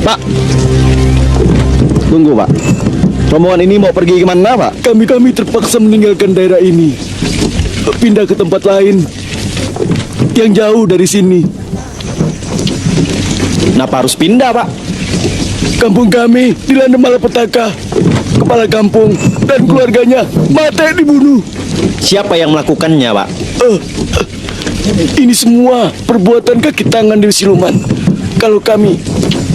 Pak, tunggu Pak. Rombongan ini mau pergi kemana Pak? Kami terpaksa meninggalkan daerah ini, pindah ke tempat lain yang jauh dari sini. Kenapa harus pindah Pak? Kampung kami dilanda malapetaka. Kepala kampung dan keluarganya mati dibunuh. Siapa yang melakukannya Pak? Ini semua perbuatan kaki tangan Dewi Siluman. Kalau kami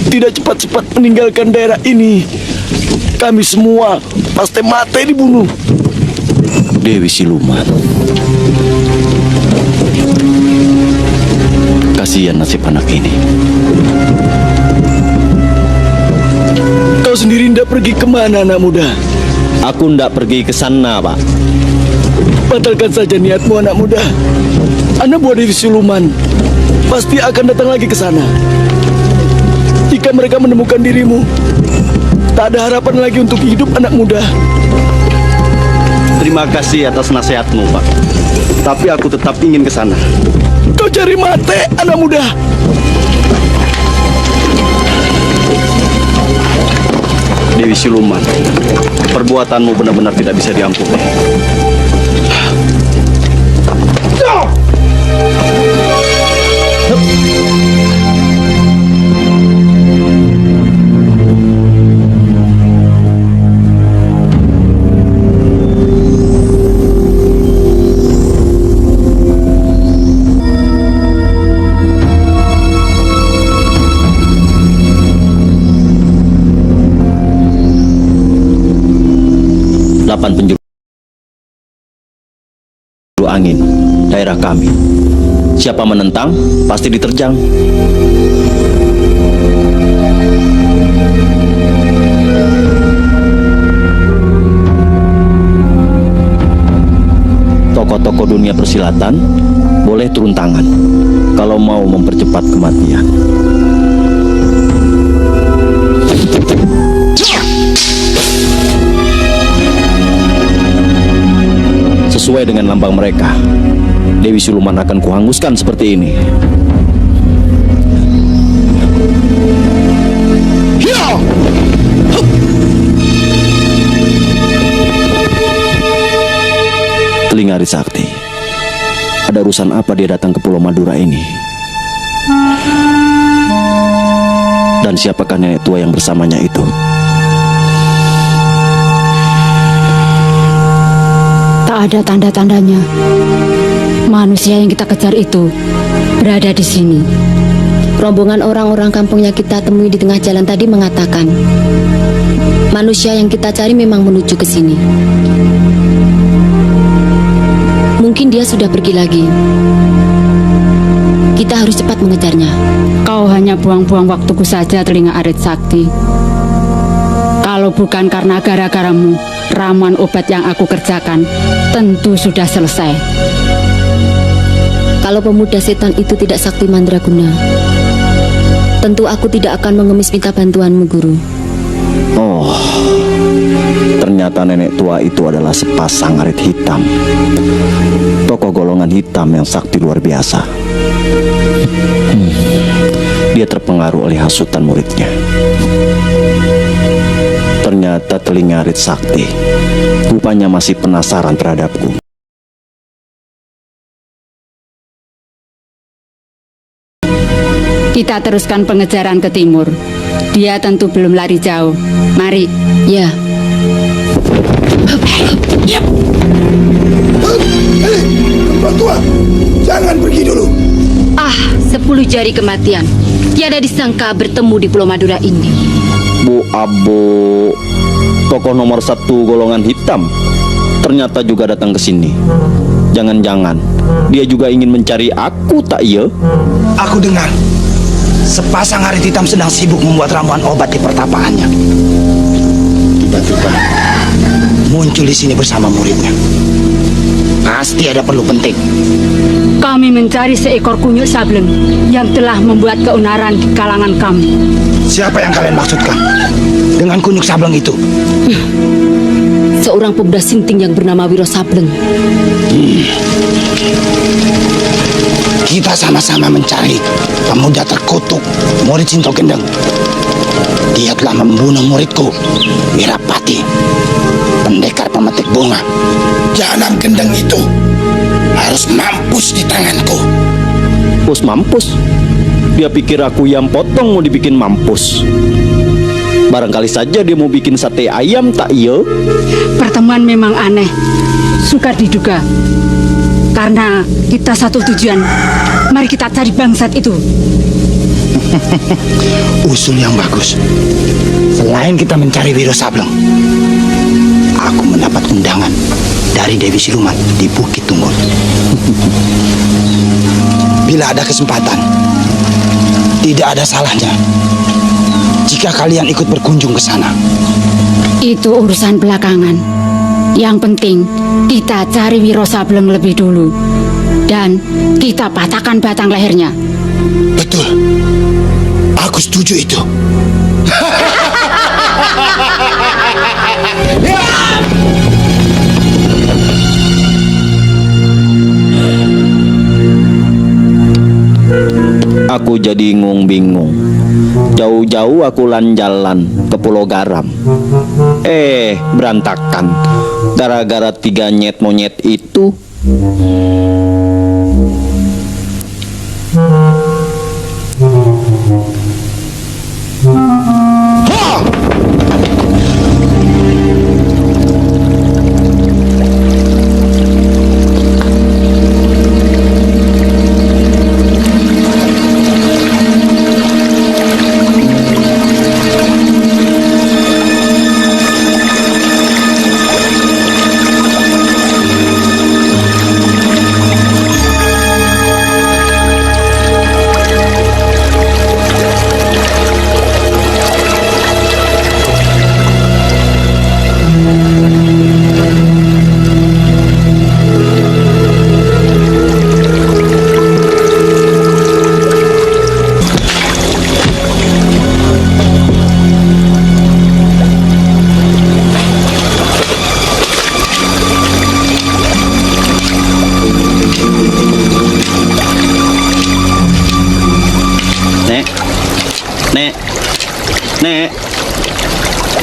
tidak cepat-cepat meninggalkan daerah ini, kami semua pasti mati dibunuh. Dewi Siluman. Kasihan nasib anak ini. Kau sendiri tidak pergi kemana, anak muda? Aku ndak pergi ke sana Pak. Batalkan saja niatmu, anak muda. Anak buah Dewi Siluman pasti akan datang lagi ke sana. Jika mereka menemukan dirimu, tak ada harapan lagi untuk hidup, anak muda. Terima kasih atas nasihatmu Pak. Tapi aku tetap ingin ke sana. Kau cari mati, anak muda. Dewi Siluman, perbuatanmu benar-benar tidak bisa diampuni. Penjuru angin daerah kami. Siapa menentang pasti diterjang. Tokoh-tokoh dunia persilatan boleh turun tangan kalau mau mempercepat kematian. Sesuai dengan lambang mereka, Dewi Siluman akan kuhanguskan seperti ini. Telinga Sakti, ada urusan apa dia datang ke Pulau Madura ini? Dan siapakah nenek tua yang bersamanya itu? Tak ada tanda-tandanya. Manusia yang kita kejar itu berada di sini. Rombongan orang-orang kampung yang kita temui di tengah jalan tadi mengatakan manusia yang kita cari memang menuju ke sini. Mungkin dia sudah pergi lagi. Kita harus cepat mengejarnya. Kau hanya buang-buang waktuku saja, Telinga Arit Sakti. Kalau bukan karena gara-garamu, ramuan obat yang aku kerjakan tentu sudah selesai. Kalau pemuda setan itu tidak sakti mandraguna, tentu aku tidak akan mengemis minta bantuanmu, Guru. Oh, ternyata nenek tua itu adalah sepasang arit hitam. Tokoh golongan hitam yang sakti luar biasa. Dia terpengaruh oleh hasutan muridnya. Ternyata Telinga Arit Sakti rupanya masih penasaran terhadapku. Kita teruskan pengejaran ke timur. Dia tentu belum lari jauh. Mari. Ya. Mbak tua, jangan pergi dulu. 10 jari kematian. Tiada disangka bertemu di Pulau Madura ini. Bu Abu, tokoh nomor 1 golongan hitam, ternyata juga datang ke sini. Jangan-jangan dia juga ingin mencari aku, tak iya? Aku dengar sepasang arit hitam sedang sibuk membuat ramuan obat di pertapaannya. Tiba-tiba muncul di sini bersama muridnya. Pasti ada perlu penting. Kami mencari seekor kunyuk sableng yang telah membuat keonaran di kalangan kami. Siapa yang kalian maksudkan dengan kunyuk sableng itu? Seorang pemuda sinting yang bernama Wiro Sableng. Kita sama-sama mencari pemuda terkutuk murid Sinto Gendeng. Dia telah membunuh muridku, Wirapati, pendekar pemetik bunga. Jalan gendeng itu harus mampus di tanganku. Mampus? Dia pikir aku yang potong mau dibikin mampus. Barangkali saja dia mau bikin sate ayam tak iya? Pertemuan memang aneh, sukar diduga. Karena kita satu tujuan, mari kita cari bangsat itu. Usul yang bagus. Selain kita mencari Wiro Sableng, aku mendapat undangan dari Dewi Siluman di Bukit Tunggul. Bila ada kesempatan, tidak ada salahnya jika kalian ikut berkunjung ke sana. Itu urusan belakangan. Yang penting kita cari Wiro Sableng lebih dulu dan kita patahkan batang lehernya. Betul. Aku setuju itu. Aku jadi bingung. Jauh-jauh aku jalan ke Pulau Garam. Berantakan. Gara-gara 3 nyet monyet itu.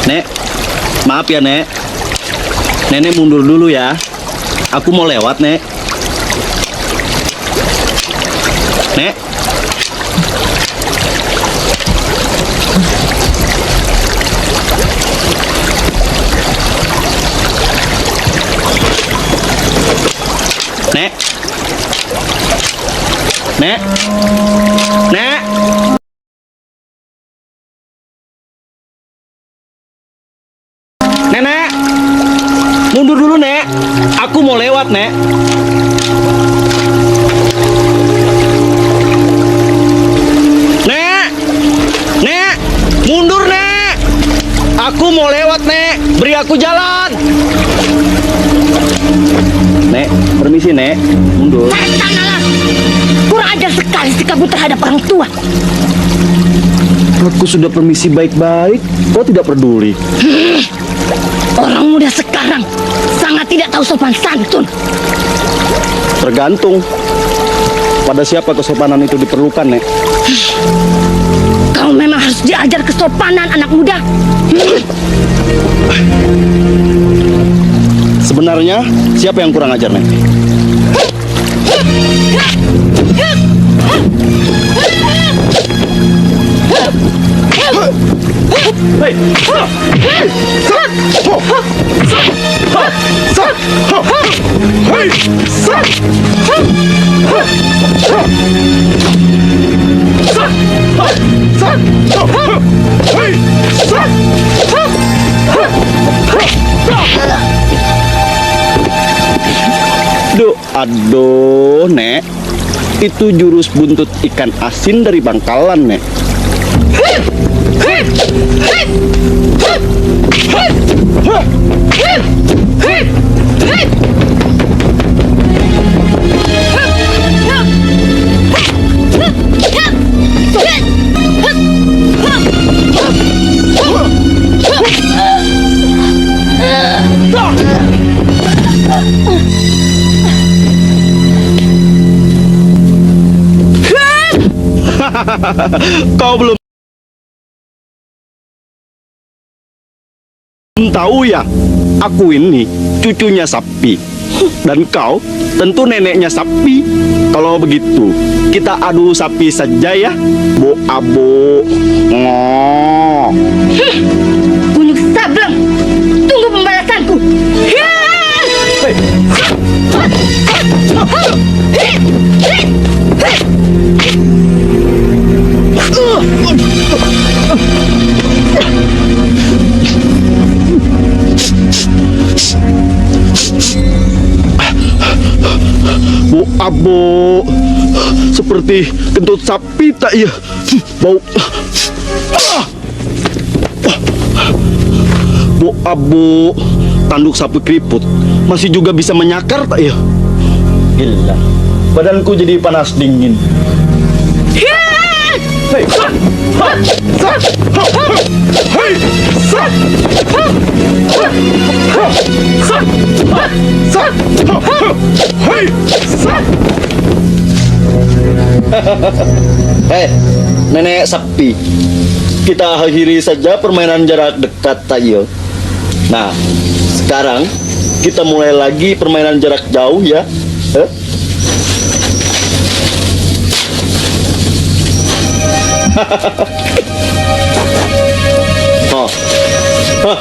Nek, maaf ya Nek. Nenek mundur dulu ya. Aku mau lewat Nek. Nek. Nek. Nek. Nek. Nenek, mundur dulu Nek. Aku mau lewat Nek. Nek, Nek, mundur Nek. Aku mau lewat Nek. Beri aku jalan. Nek, permisi Nek. Mundur. Setan alas! Kurang ajar sekali sikapmu terhadap orang tua. Aku sudah permisi baik-baik. Kau tidak peduli. Orang muda sekarang sangat tidak tahu sopan santun. Tergantung pada siapa kesopanan itu diperlukan, Nek. Kau memang harus diajar kesopanan anak muda. Sebenarnya siapa yang kurang ajar, Nek? Aduh, Nek. Itu jurus buntut ikan asin dari Bangkalan, Nek. Kau belum Belum tahu ya, aku ini cucunya sapi. Dan kau tentu neneknya sapi. Kalau begitu, kita adu sapi saja ya, Bo Abo. Ngoh. Kunyuk sableng, tunggu pembalasanku. Bu Abo, seperti kentut sapi tak ya? Bau. Bu Abo, tanduk sapi keriput masih juga bisa menyakar tak ya? Gila, badanku jadi panas dingin. Hei, nenek sapi, kita akhiri saja permainan jarak dekat tayo. Nah, sekarang kita mulai lagi permainan jarak jauh ya. Oh. Hah.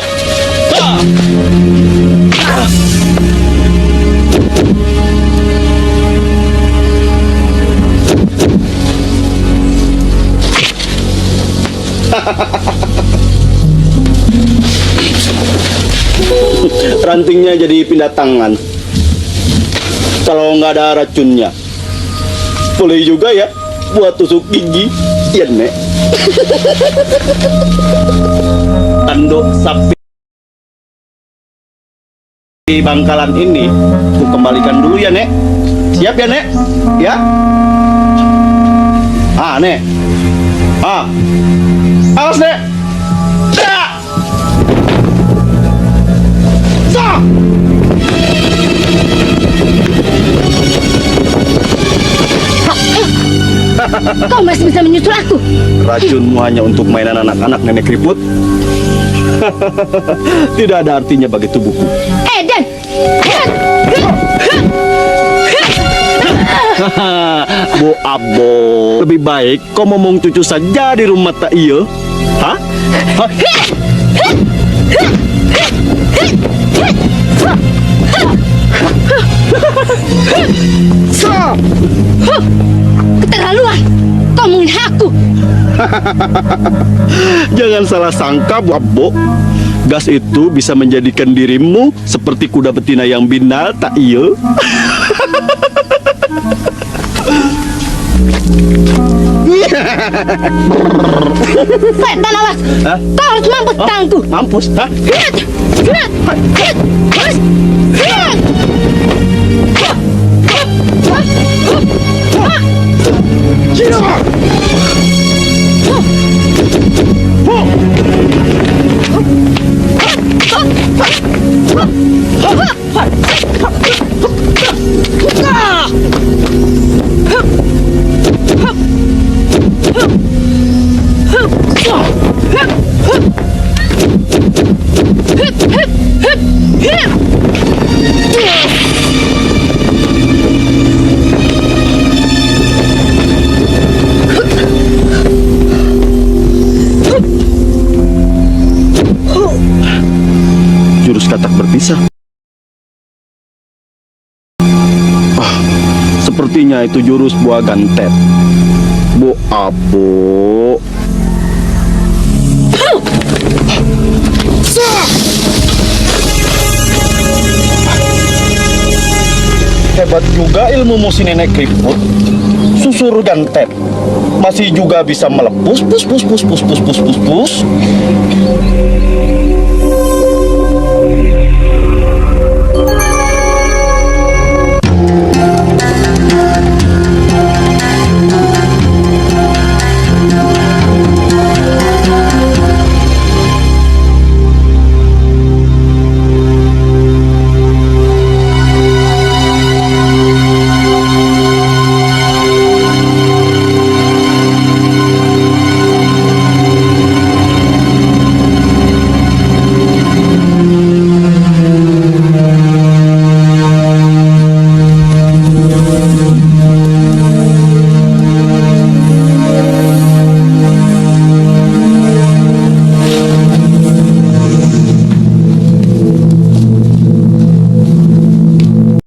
Rantingnya jadi pindah tangan. Kalau nggak ada racunnya, boleh juga ya buat tusuk gigi. Iya, Nek. Tanduk sapi di Bangkalan ini aku kembalikan dulu ya, Nek. Siap ya, Nek? Ya. Nek. Awas, Nek. Kau masih bisa menyusul aku. Racunmu hanya untuk mainan anak-anak, Nenek Keriput. Tidak ada artinya bagi tubuhku. Eden. Bu Abo, lebih baik kau ngomong cucu saja di rumah tak iya? Hah? Keterlaluan. Kau menghina aku. Jangan salah sangka, Bu Abo. Gas itu bisa menjadikan dirimu seperti kuda betina yang binal, tak iya? Setan awas. Kau harus mampus tanganku. Mampus? Hah? Jurus katak berpisah. Sepertinya itu jurus buah gantet. Bu Abo. Hebat juga ilmu si Nenek Keriput. Susur gantet masih juga bisa melepus pus.